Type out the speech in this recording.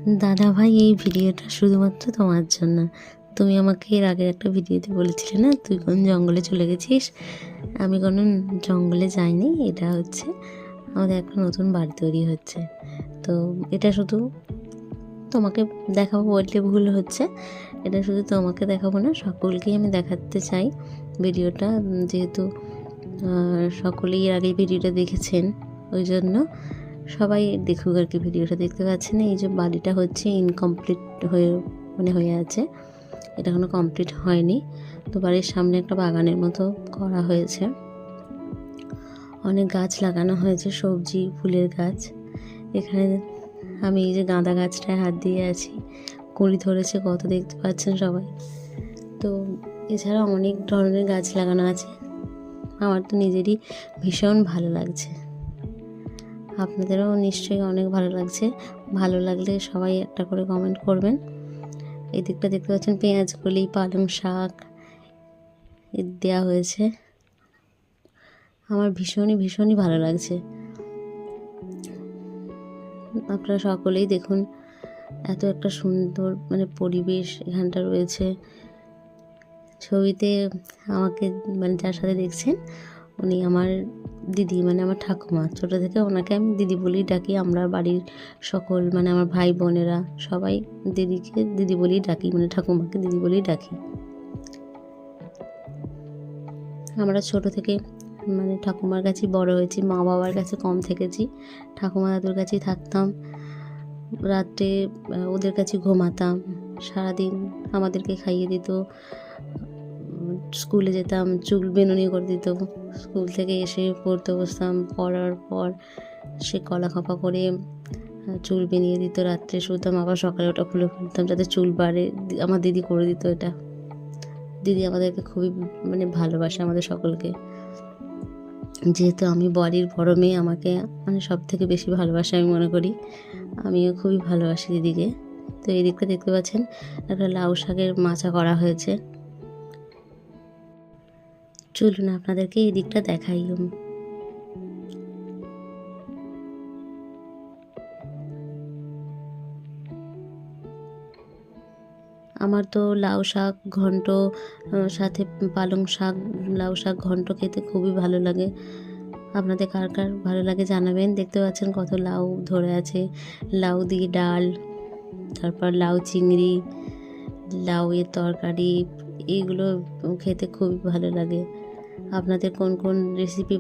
দাদা ভাই, এই ভিডিওটা শুধুমাত্র তোমার জন্য। তুমি আমাকে এর আগের একটা ভিডিওতে বলেছিলে না তুই কোন জঙ্গলে চলে গেছিস। আমি কোনো জঙ্গলে যাইনি। এটা হচ্ছে আমাদের একটা নতুন বাড়ি তৈরি হচ্ছে, তো এটা শুধু তোমাকে দেখাবো বললে ভুল হচ্ছে। এটা শুধু তোমাকে দেখাবো না, সকলকেই আমি দেখাতে চাই ভিডিওটা, যেহেতু সকলেই এর আগে ভিডিওটা দেখেছেন, ওই জন্য সবাই দেখুক আর কি। ভিডিওটা দেখতে পাচ্ছেন, এই যে বাড়িটা হচ্ছে ইনকমপ্লিট হয়ে আছে, এটা এখনো কমপ্লিট হয়নি। তো বাড়ির সামনে একটা বাগানের মতো করা হয়েছে, অনেক গাছ লাগানো হয়েছে, সবজি ফুলের গাছ। এখানে আমি এই যে গাঁদা গাছটায় হাত দিয়ে আছি, কুঁড়ি ধরেছে কত, দেখতে পাচ্ছেন সবাই। তো এছাড়া অনেক ধরনের গাছ লাগানো আছে। আমার তো নিজেরই ভীষণ ভালো লাগছে, আপনাদেরও নিশ্চয়ই অনেক ভালো লাগছে। ভালো লাগলে সবাই একটা করে কমেন্ট করবেন। এই দিকটা দেখতে পাচ্ছেন পেঁয়াজকলি, পালং শাক দেওয়া হয়েছে। আমার ভীষণই ভালো লাগছে। আপনারা সকলেই দেখুন, এত একটা সুন্দর পরিবেশ এখানটা রয়েছে। ছবিতে আমাকে যার সাথে দেখছেন উনি আমার দিদি, আমার ঠাকুমা। ছোটো থেকে ওনাকে আমি দিদি বলেই ডাকি। আমরা বাড়ির সকল আমার ভাই বোনেরা সবাই দিদিকে দিদি বলেই ডাকি, ঠাকুমাকে দিদি বলেই ডাকি। আমরা ছোট থেকে ঠাকুমার কাছেই বড় হয়েছি, মা বাবার কাছে কম থেকেছি। ঠাকুমা দাদুর কাছেই থাকতাম, রাত্রে ওদের কাছে ঘুমাতাম, সারাদিন আমাদেরকে খাইয়ে দিত, স্কুলে যেতাম, চুল বেনুনি করে দিত। স্কুল থেকে এসে পড়তে বসতাম, পড়ার পর সে কলা খপা করে চুল বেনিয়ে দিত, রাত্রে শুতাম, আবার সকালে ওটা খুলে ফেলতাম যাতে চুল বাড়ে। আমার দিদি করে দিত এটা। দিদি আমাদেরকে খুবই ভালোবাসে আমাদের সকলকে। যেহেতু আমি বাড়ির বড় মেয়ে, আমাকে সব থেকে বেশি ভালোবাসে আমি মনে করি। আমিও খুবই ভালোবাসি দিদিকে। তো এই দিকটা দেখতে পাচ্ছেন একটা লাউ শাকের মাচা করা হয়েছে। চলুন আপনাদেরকে এই দিকটা দেখাই। আমার তো লাউ শাক ঘন্ট সাথে পালং শাক, লাউ শাক ঘন্ট খেতে খুবই ভালো লাগে। আপনাদের কার কার ভালো লাগে জানাবেন। দেখতে পাচ্ছেন কত লাউ ধরে আছে, লাউ দিয়ে ডাল, তারপর লাউ চিংড়ি, লাউয়ের তরকারি, এইগুলো খেতে খুবই ভালো লাগে। আপনাদের কোন কোন রেসিপি